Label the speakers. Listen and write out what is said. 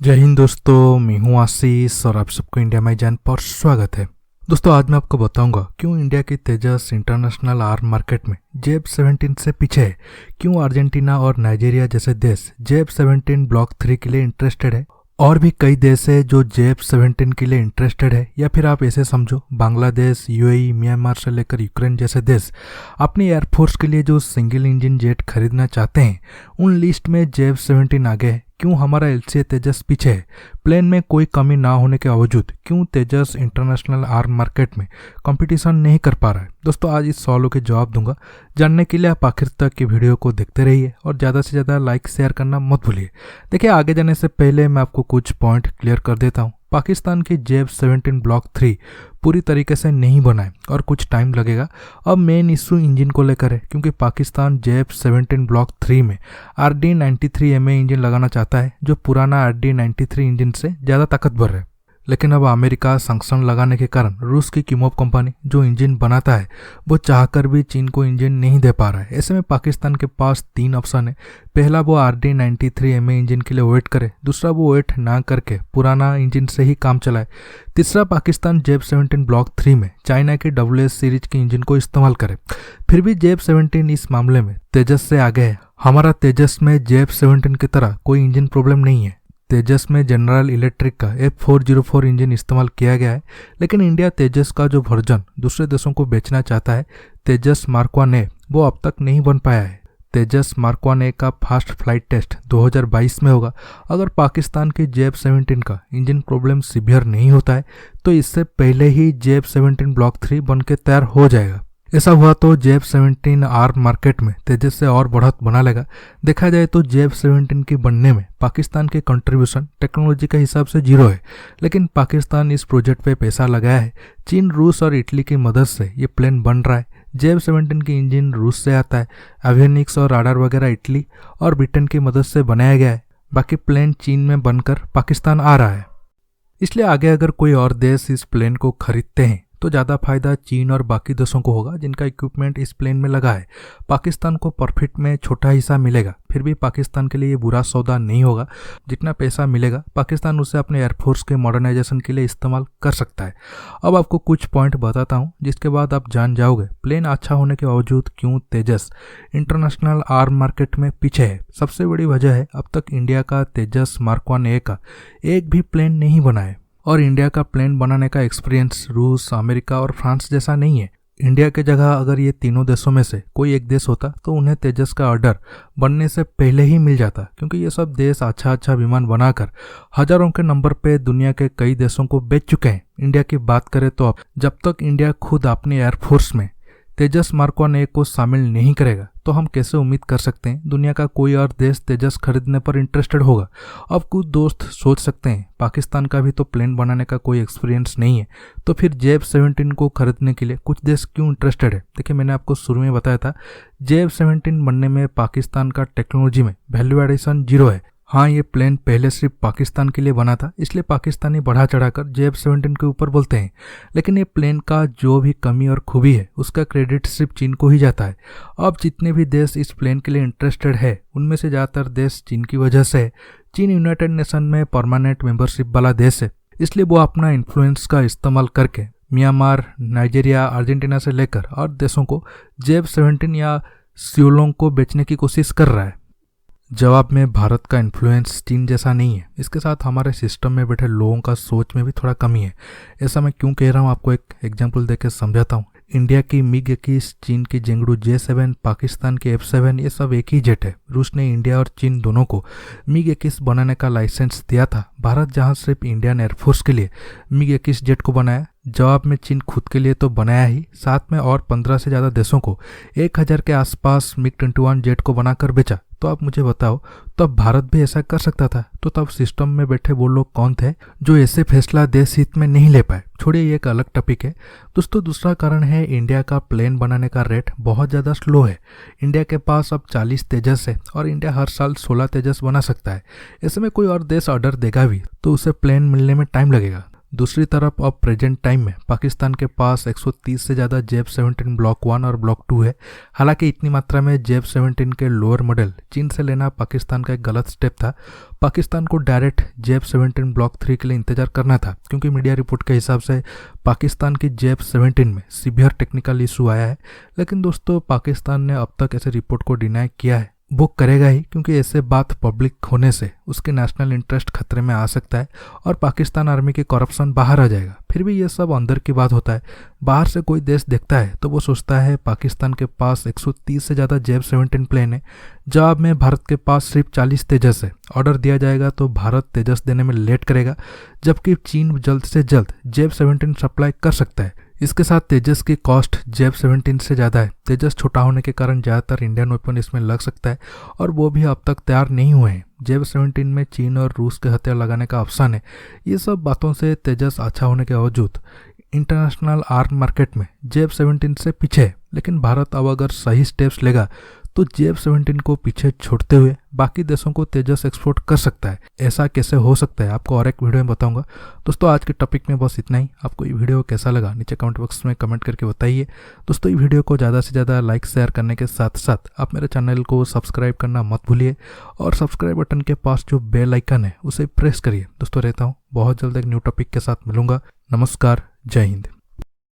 Speaker 1: जय हिंद दोस्तों, मैं हूं आशीष और आप सबको इंडिया में जान पर स्वागत है। दोस्तों, आज मैं आपको बताऊंगा क्यों इंडिया की तेजस इंटरनेशनल आर्म मार्केट में JF-17 से पीछे है, क्यों अर्जेंटीना और नाइजीरिया जैसे देश JF-17 ब्लॉक 3 के लिए इंटरेस्टेड है और भी कई देश है जो JF-17 के लिए इंटरेस्टेड है। या फिर आप ऐसे समझो, बांग्लादेश, UAE, म्यांमार से लेकर यूक्रेन जैसे देश अपनी एयरफोर्स के लिए जो सिंगल इंजन जेट खरीदना चाहते हैं, उन लिस्ट में JF-17 आगे है। क्यों हमारा LCA तेजस पीछे है, प्लेन में कोई कमी ना होने के बावजूद क्यों तेजस इंटरनेशनल आर्म मार्केट में कंपटीशन नहीं कर पा रहा है। दोस्तों, आज इस सवालों के जवाब दूंगा। जानने के लिए आप आखिर तक की वीडियो को देखते रहिए और ज़्यादा से ज़्यादा लाइक शेयर करना मत भूलिए। देखिए, आगे जाने से पहले मैं आपको कुछ पॉइंट क्लियर कर देता हूँ। पाकिस्तान की JF-17 ब्लॉक 3 पूरी तरीके से नहीं बना है और कुछ टाइम लगेगा। अब मेन इशू इंजन को लेकर है, क्योंकि पाकिस्तान JF-17 ब्लॉक 3 में RD-93MA इंजन लगाना चाहता है, जो पुराना RD-93 इंजन से ज़्यादा ताकतवर है। लेकिन अब अमेरिका संक्शन लगाने के कारण रूस की किमोव कंपनी जो इंजन बनाता है, वो चाहकर भी चीन को इंजन नहीं दे पा रहा है। ऐसे में पाकिस्तान के पास 3 ऑप्शन है। पहला, वो RD-93MA इंजन के लिए वेट करे। दूसरा, वो वेट ना करके पुराना इंजन से ही काम चलाए। तीसरा, पाकिस्तान JF-17 ब्लॉक 3 में चाइना की WS सीरीज के इंजन को इस्तेमाल करे। फिर भी JF-17 इस मामले में तेजस से आगे है। हमारा तेजस में JF-17 की तरह कोई इंजन प्रॉब्लम नहीं है। तेजस में जनरल इलेक्ट्रिक का F404 इंजन इस्तेमाल किया गया है। लेकिन इंडिया तेजस का जो वर्जन दूसरे देशों को बेचना चाहता है, तेजस मार्क 1A, वो अब तक नहीं बन पाया है। तेजस मार्क 1A का फास्ट फ्लाइट टेस्ट 2022 में होगा। अगर पाकिस्तान की JF-17 का इंजन प्रॉब्लम सीवियर नहीं होता है, तो इससे पहले ही JF-17 ब्लॉक 3 बन के तैयार हो जाएगा। ऐसा हुआ तो JF-17 आर्म मार्केट में तेजस से और बढ़त बना लेगा। देखा जाए तो JF-17 की बनने में पाकिस्तान के कंट्रीब्यूशन टेक्नोलॉजी के हिसाब से 0 है, लेकिन पाकिस्तान इस प्रोजेक्ट पे पैसा लगाया है। चीन, रूस और इटली की मदद से ये प्लेन बन रहा है। JF-17 की इंजन रूस से आता है। एवियोनिक्स और राडार वगैरह इटली और ब्रिटेन की मदद से बनाया गया है। बाकी प्लेन चीन में बनकर पाकिस्तान आ रहा है। इसलिए आगे अगर कोई और देश इस प्लेन को खरीदते हैं तो ज़्यादा फायदा चीन और बाकी देशों को होगा जिनका इक्विपमेंट इस प्लेन में लगा है। पाकिस्तान को प्रॉफिट में छोटा हिस्सा मिलेगा। फिर भी पाकिस्तान के लिए ये बुरा सौदा नहीं होगा। जितना पैसा मिलेगा, पाकिस्तान उसे अपने एयरफोर्स के मॉडर्नाइजेशन के लिए इस्तेमाल कर सकता है। अब आपको कुछ पॉइंट बताता हूँ, जिसके बाद आप जान जाओगे प्लेन अच्छा होने के बावजूद क्यों तेजस इंटरनेशनल आर्म मार्केट में पीछे है। सबसे बड़ी वजह है, अब तक इंडिया का तेजस मार्क 1A का एक भी प्लेन नहीं बना है और इंडिया का प्लेन बनाने का एक्सपीरियंस रूस, अमेरिका और फ्रांस जैसा नहीं है। इंडिया के जगह अगर ये तीनों देशों में से कोई एक देश होता तो उन्हें तेजस का ऑर्डर बनने से पहले ही मिल जाता, क्योंकि ये सब देश अच्छा विमान बनाकर हजारों के नंबर पे दुनिया के कई देशों को बेच चुके हैं। इंडिया की बात करें तो अब जब तक इंडिया खुद अपने एयरफोर्स में तेजस मार्क 1A को शामिल नहीं करेगा, तो हम कैसे उम्मीद कर सकते हैं दुनिया का कोई और देश तेजस खरीदने पर इंटरेस्टेड होगा। अब कुछ दोस्त सोच सकते हैं, पाकिस्तान का भी तो प्लेन बनाने का कोई एक्सपीरियंस नहीं है, तो फिर JF-17 को खरीदने के लिए कुछ देश क्यों इंटरेस्टेड है। देखिए, मैंने आपको शुरू में बताया था, JF-17 बनने में पाकिस्तान का टेक्नोलॉजी में वैल्यू एडिशन 0 है। हाँ, ये प्लेन पहले सिर्फ पाकिस्तान के लिए बना था, इसलिए पाकिस्तानी बढ़ा चढ़ाकर JF-17 के ऊपर बोलते हैं। लेकिन ये प्लेन का जो भी कमी और खूबी है, उसका क्रेडिट सिर्फ चीन को ही जाता है। अब जितने भी देश इस प्लेन के लिए इंटरेस्टेड है, उनमें से ज़्यादातर देश चीन की वजह से है। चीन यूनाइटेड नेशन में परमानेंट मेंबरशिप वाला देश है, इसलिए वो अपना इन्फ्लुएंस का इस्तेमाल करके म्यांमार, नाइजीरिया, अर्जेंटीना से लेकर और देशों को JF-17 या सियोलोंग को बेचने की कोशिश कर रहा है। जवाब में भारत का इन्फ्लुएंस चीन जैसा नहीं है। इसके साथ हमारे सिस्टम में बैठे लोगों का सोच में भी थोड़ा कमी है। ऐसा मैं क्यों कह रहा हूँ, आपको एक एग्जांपल देकर समझाता हूँ। इंडिया की MiG-21, चीन की जेंगडू J7, पाकिस्तान की F7, ये सब एक ही जेट है। रूस ने इंडिया और चीन दोनों को MiG-21 बनाने का लाइसेंस दिया था। भारत जहां सिर्फ इंडियन एयरफोर्स के लिए MiG-21 जेट को बनाया, जवाब में चीन खुद के लिए तो बनाया ही, साथ में और 15 से ज़्यादा देशों को 1000 के आसपास MiG-21 जेट को बनाकर बेचा। तो आप मुझे बताओ, तब भारत भी ऐसा कर सकता था? तो तब सिस्टम में बैठे वो लोग कौन थे जो ऐसे फैसला देश हित में नहीं ले पाए? छोड़िए, ये एक अलग टॉपिक है। दोस्तों, दूसरा कारण है इंडिया का प्लेन बनाने का रेट बहुत ज़्यादा स्लो है। इंडिया के पास अब 40 तेजस है और इंडिया हर साल 16 तेजस बना सकता है। ऐसे में कोई और देश ऑर्डर देगा भी तो उसे प्लेन मिलने में टाइम लगेगा। दूसरी तरफ अब प्रेजेंट टाइम में पाकिस्तान के पास 130 से ज़्यादा जेब 17 ब्लॉक 1 और ब्लॉक 2 है। हालांकि इतनी मात्रा में जेब 17 के लोअर मॉडल चीन से लेना पाकिस्तान का एक गलत स्टेप था। पाकिस्तान को डायरेक्ट जेब 17 ब्लॉक 3 के लिए इंतजार करना था, क्योंकि मीडिया रिपोर्ट के हिसाब से पाकिस्तान की जेब 17 में सीवियर टेक्निकल इशू आया है। लेकिन दोस्तों पाकिस्तान ने अब तक ऐसे रिपोर्ट को डिनाई किया है। वो करेगा ही, क्योंकि ऐसे बात पब्लिक होने से उसके नेशनल इंटरेस्ट खतरे में आ सकता है और पाकिस्तान आर्मी की करप्शन बाहर आ जाएगा। फिर भी ये सब अंदर की बात होता है। बाहर से कोई देश देखता है तो वो सोचता है पाकिस्तान के पास 130 से ज़्यादा जेब 17 प्लेन है, जवाब में भारत के पास सिर्फ 40 तेजस है। ऑर्डर दिया जाएगा तो भारत तेजस देने में लेट करेगा, जबकि चीन जल्द से जल्द जेब 17 सप्लाई कर सकता है। इसके साथ तेजस की कॉस्ट जेब 17 से ज़्यादा है। तेजस छोटा होने के कारण ज़्यादातर इंडियन वेपन इसमें लग सकता है और वो भी अब तक तैयार नहीं हुए हैं। जेब 17 में चीन और रूस के हथियार लगाने का ऑप्शन है। ये सब बातों से तेजस अच्छा होने के बावजूद इंटरनेशनल आर्म मार्केट में जेब 17 से पीछे है। लेकिन भारत अब अगर सही स्टेप्स लेगा तो जेब 17 को पीछे छोड़ते हुए बाकी देशों को तेजस एक्सपोर्ट कर सकता है। ऐसा कैसे हो सकता है आपको और एक वीडियो में बताऊंगा। दोस्तों आज के टॉपिक में बस इतना ही। आपको ये वीडियो कैसा लगा नीचे कमेंट बॉक्स में कमेंट करके बताइए। दोस्तों ये वीडियो को ज़्यादा से ज़्यादा लाइक शेयर करने के साथ साथ आप मेरे चैनल को सब्सक्राइब करना मत भूलिए और सब्सक्राइब बटन के पास जो बेल आइकन है उसे प्रेस करिए। दोस्तों रहता हूँ बहुत जल्द एक न्यू टॉपिक के साथ मिलूंगा। नमस्कार, जय हिंद।